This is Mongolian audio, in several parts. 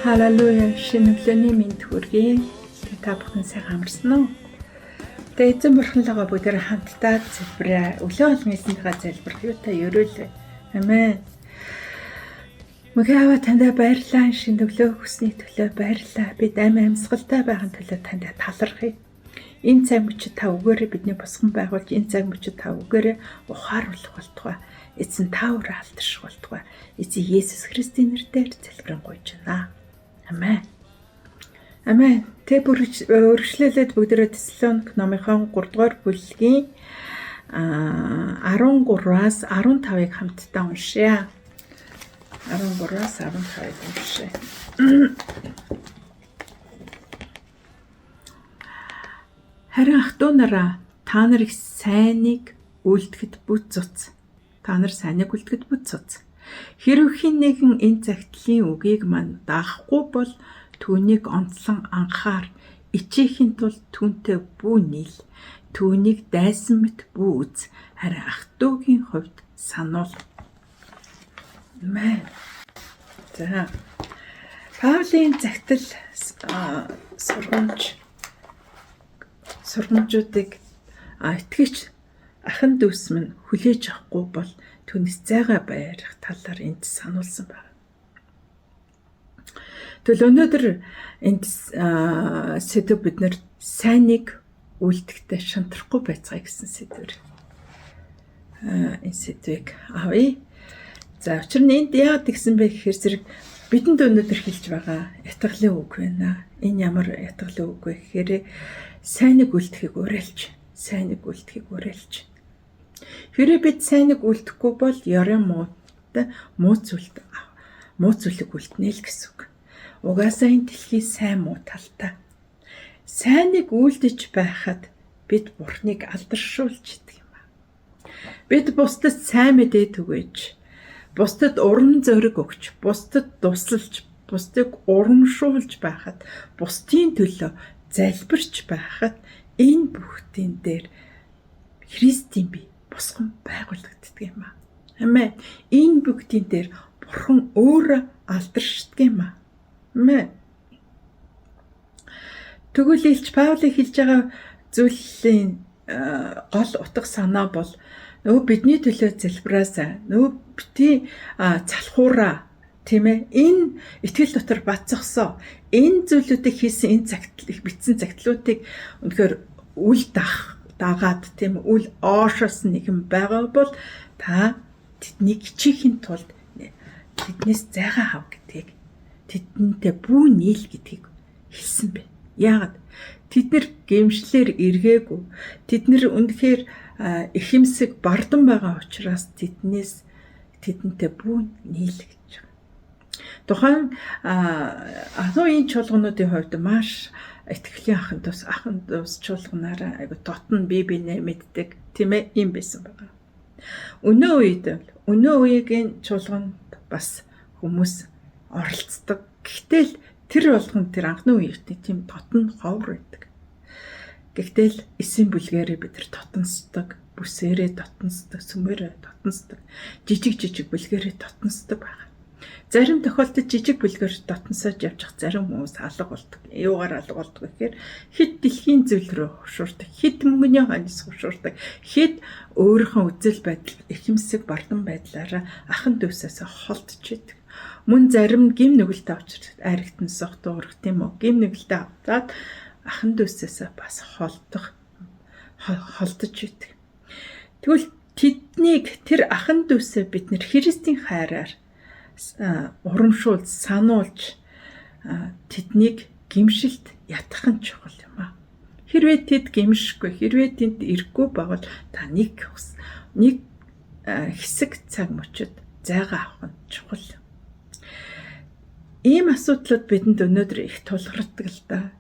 Халелуя, шинэглэний мэнд хүргэе. Та бүхэн сайхан амарсан уу? Тэгээ эзэн бурханлага бүгд хамтдаа залбираа. Өглөө болгон эзэнтэйгээ залбирх юу та ерөөлөө. Амен. Мөхөв тандаа баярлалаа. Шинэ өглөө хүсний төлөө баярлалаа. Бид амьсгалтай байхын төлөө тандаа талархъя. Энэ цаг мөчид та өгөөрэй, бидний босгон байгуулж энэ цаг мөчид та өгөөрэй, ухааруулах болтугай. Эзэн та өөрөө алдарших болтугай. Эзэн Есүс Христийн нэрээр залбирanгуйж байна. Амен. Амен. Тэ өргөжлөлөд бүгдээрээ Тесалоник номынхон 3-р бүлгийн 13-аас 15-ыг хамтдаа уншъя. 13-аас 15-ыг уншъя. Харин ах トゥ нараа та нар их сайныг үлдэхэд бүт цуц. Та нар сайныг үлдэхэд бүт цуц. Хэрв хэн нэгэн энэ загтлын үгийг мань даахгүй бол түүнийг онцлон анхаар ичээхийн тулд түүнтэй бүү нийл. Түүнийг дайсан мэт бүү үз. Харин ах トゥ гийн хувьд сануул. Амен. За. Паулийн загтал сургамжуудыг итгэж ахын дүүс минь хүлээж авахгүй бол түүнээс зайгаа байрах талаар энд сануулсан байна. Тэгвэл өнөөдөр энд сэдв бид нэр сайныг үлдэхдээ шантрахгүй байцгаая гэсэн сэдвэр. Энэ сэдвийг авъя. За учир нь энд яагаад гэсэн бэ гэхээр зэрэг бидэнд өнөөдөр хэлж байгаа ятгалын үг байна. Энэ ямар ятгалын үг вэ гэхээр сайныг үлдэхийг уриалж, сайныг үлдэхийг уриалж. Хэрэг бид сайныг үлдэхгүй бол ёрын муу зүйлийг үлднэ л гэсэн үг. Угаасаа энэ дэлхийн сайн муу талтай. Сайныг үлдэж байхад бид Бурхныг алдаршуулж идэг юм аа. Бид бусдад сайн мэдээ түгээж, бусдад урам зориг өгч, бусдад туслалж, бусдыг урамшуулж байхад, бусдын төлөө залбирч байхад энэ бүхтийн дээр Христийн бие босгон байгуулагддаг юм аа. Амен. Энэ бүгдийн дээр Бурхан өөрөө алдаршдаг юм аа. Амен. Тэгвэл Илч Паулын хэлж байгаа зүйлийн гол утга санаа бол нөгөө бидний төлөө залбираасаа, нөгөө бити залхуураа, тийм ээ, энэ итгэл дотор бацсахсан энэ зүйлүүдийг хийсэн энэ загтал бичсэн загтлуудыг үнэхээр үл дагаад, тийм үл оошоос нэгэн байгаа бол та тэднийг хичээхийн тулд тэднээс зайгаа хав гэдгийг, тэднтэй бүү нийл гэдгийг хэлсэн бэ. Яагаад? Тэд нар гэмшлэр эргээгүй. Тэд нар үнэхээр ихэмсэг бардан байгаа учраас тэднтэй бүү нийл гэж байна. Тухайн ахын чуулгануудын хувьд маш итгэлийн ахын дус чуулганаараа айгу дотн бие биенээ мэддэг, тийм ээ, юм байсан байгаа. Өнөө үеийн чуулганд бас хүмүүс оролцдог. Гэхдээ тэр болгон тэр анхны үеийн тийм дотн ховор байдаг. Гэхдээ л эсийн бүлгээрээ бид нар дотносдог, бүсээрээ дотносдог, сүмээрээ дотносдог, жижиг бүлгээрээ дотносдог байна. Зарим тохиолдолд жижиг бүлгээр дотносож явчих зарим хүмүүс алга болдог. Юугаар алга болдог гэхээр хэд дэлхийн зүйл рүү хушуурдаг, хэд мөнгөний ханис хушуурдаг, хэд өөрийнхөө үзэл байдал ихэмсэг бардан байдлаараа ахын дүүсээс холдож идэг. Мөн зарим гим нүгэлтэй авчирч айрагтан сох дуурах, тийм үү? Гим нүгэлтэй аваад ахын дүүсээс бас холдож идэг. Тэгвэл тэднийг тэр ахын дүүсээ бид нэр Христийн хайраар урамшуулж, сануулж тэднийг гимшилт ятгах нь чухал юм аа. Хэрвээ тэд гимшихгүй, хэрвээ тэнд ирэхгүй байвал та нэг хэсэг цаг мөчид зайгаа авах нь чухал. Ийм асуудлууд бидэнд өнөөдөр их тулгардаг л да.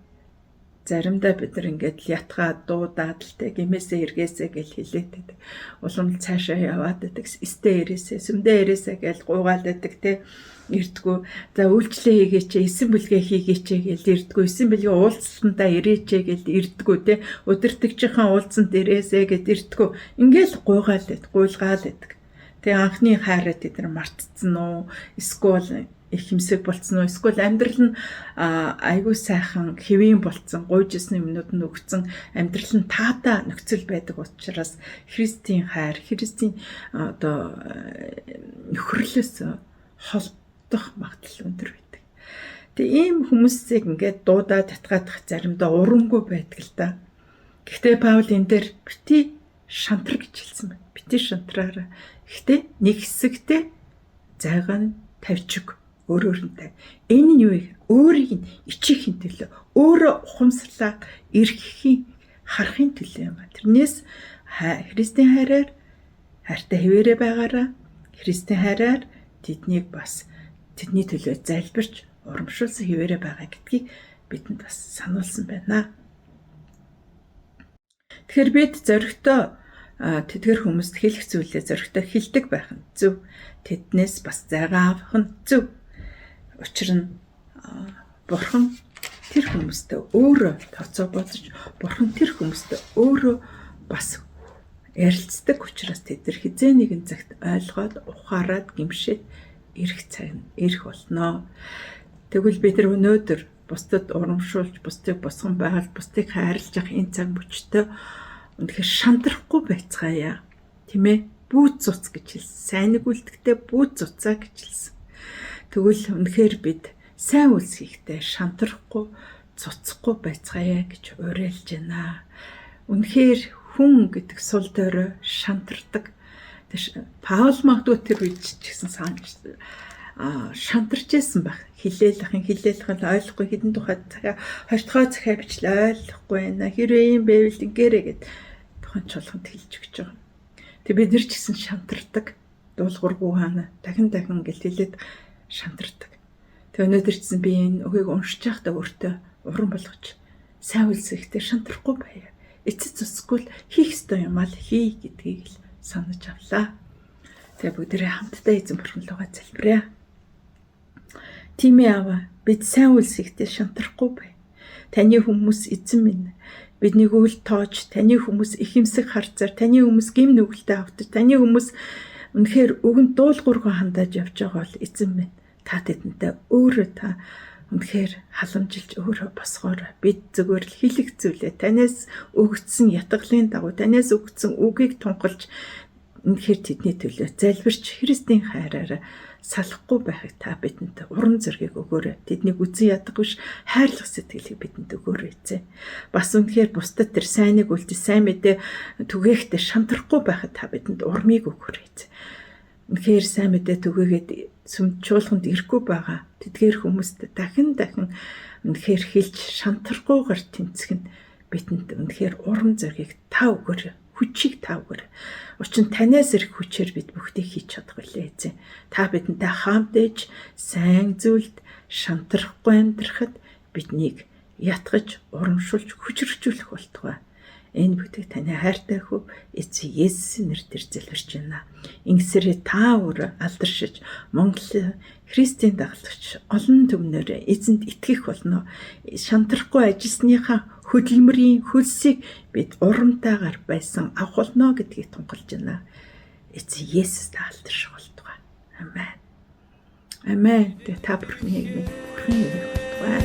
Заримдаа бид нар ингээд ятгаад дуудаад л те гимээсээ эргээсээ гэж хэлээд байдаг. Улам цаашаа яваад байдаг. Эстэ ирээсээ, сүмдээ ирээсээ гэж гуйгаад байдаг те. Ирдгүү. За үйлчлээ хийгээч, эсэн бүлгээ хийгээч гэж ирдгүү. Эсэн бүлгээ уулзалтандаа ирээч гэж ирдгүү те. Өдөртөгчийн уулзсанд ирээсээ гэж ирдгүү. Ингээл гуйгаал байдаг, гуйлгаал байдаг. Тэгээ анхны хайраа тэд нар мартцсан уу? Эсвэл их хэмсэг болцсон уу? Эсвэл амьдрал нь айгүй сайхан хэвийн болцсон, гуйжсэн юмнууд нь өгцөн амьдрал нь таатай нөхцөл байдаг учраас Христийн хайр, Христийн одоо нөхөрлөөс холдох магадлал өндөр байдаг. Тэгээ ийм хүмүүсийг ингээд дуудаа татгаадах заримдаа урамгүй байдаг л да. Гэхдээ Паул энэ дээр бити шантар гэж хэлсэн байна. Бити шантраараа. Гэхдээ нэг хэсэгтээ зайгаа нь тавьчих өөрөөрөнтэй. Энэ нь юу вэ? Өөрийг нь ичихийн төлөө, өөрөө ухамсарлаа эрхэхийн харахын төлөө юм ба. Тэрнээс Христийн хайраар хайртай хэвээрээ байгаараа. Христийн хайраар тэднийг бас тэдний төлөө залбирч урамшуулсан хэвээрээ байгаа гэдгийг бидэнд бас сануулсан байна. Тэгэхээр бид зоригтой тэдгэр хүмүүст хэлэх зүйлээ зоригтой хэлдэг байх нь зөв. Тэднээс бас зайгаа авах нь зөв. Учир нь Бурхан тэр хүмүүстэй өөрөө тооцоо бодож, Бурхан тэр хүмүүстэй өөрөө бас ярилцдаг учраас тэд нар хизээ нэгэн цагт ойлгоод, ухаарад, гимшээд ирэх цаг нь ирэх болно. Тэгвэл бид нар өнөөдөр бусдад урамшуулж, бусдыг босгон байгуулж, бусдыг хайрлаж явах энэ цаг мөчтөө үнэхээр шантрахгүй байцгаая. Тийм ээ? Бүүт цуц гэж хэлсэн. Сайн нэг үлдэгтэй бүүт цуцаа гэж хэлсэн. Тэгвэл үнэхээр бид сайн үйлс хийхдээ шантрахгүй, цуцахгүй байцгаая гэж уриалж байна. Үнэхээр хүн гэдэг сул дорой шантардаг. Паул магадгүй тэр үед ч гэсэн шантарч байсан байх. Хилээлхэн ойлгохгүй хэдэн тухай захаа 2 дахь захаа бичлээ ойлгохгүй байна. Хэрвээ юм байвал ингээрэй гэд тухайн чуулганд хэлж өгч байгаа. Тэг бид нар ч гэсэн шантардаг. Дуулуургүй хаана дахин гэл хэлээд шантардаг. Тэг өнөөдөр ч гэсэн би энэ үгийг уншиж байхдаа өөртөө уран болгож сайн үлсэхтэй шантрахгүй байя. Эцэц цусгүй л хийх ёстой юм аа хий гэдгийг л санаж авлаа. Тэгээ бүгдээрээ хамтдаа эзэн бурхан руугаа залбирая. Тийм ээ аваа, бид сайн үлсэхтэй шантрахгүй бай. Таны хүмүүс эзэн минь биднийг үл тоож, таны хүмүүс ихэмсэг харцаар, таны хүмүүс гим нүгэлтэд автаж, таны хүмүүс үнэхээр өгөнд дуулуургүй хандаж явж байгаа бол эзэн минь та тэдэнтэй өөрөө та үнэхээр халамжилж өөрөө босгоор бид зөвхөн л хэлэх зүйлээ танаас өгөгдсөн ятгалын дагуу танаас өгөгдсөн үгийг тунхалж үнэхээр тэдний төлөө залбирч Христийн хайраараа салахгүй байхыг та бидэнд урам зориг өгөөрэй. Тэднийг үзэн ядах биш хайрлах сэтгэлийг бидэнд өгөөрэй эзэн. Бас үнэхээр бусдад тэр сайныг үлдээ сайн мэдээ түгээхдээ шантрахгүй байхад та бидэнд урмыг өгөөрэй эзэн. Үнэхээр сайн мэдээ түгээгээд сүмд чуулганд ирэхгүй байгаа тэдгээр хүмүүст дахин үнэхээр хэлж шантрахгүйгээр тэмцэх нь бидэнд үнэхээр урам зориг та өгөөрэй. Хүчийг та өгөөрэй. Учир нь танаас ирэх хүчээр бид бүгдийг хийж чадах билээ эзэн. Та бидэнтэй хамт ээж сайн зүйлд шантрахгүй амьдрахад биднийг ятгаж, урамшуулж, хүчрхжүүлэх болтугай. Энэ бүгдийг таны хайртай хүү эзэн Есүсийн нэрээр залбирч байна. Ингэсээр та өөрөө алдаршиж Монгол Христийн дагалдагч олон түмнээр эзэнд итгэх болно. Шантрахгүй ажилласныхаа хөдөлмөрийн хөлсийг бид урамтайгаар байсан авах болно гэдгийг тунхалж байна. Эзэн Есүс алдарших болтугай. Амен. Амен. Та бүхнийг минь болтугай.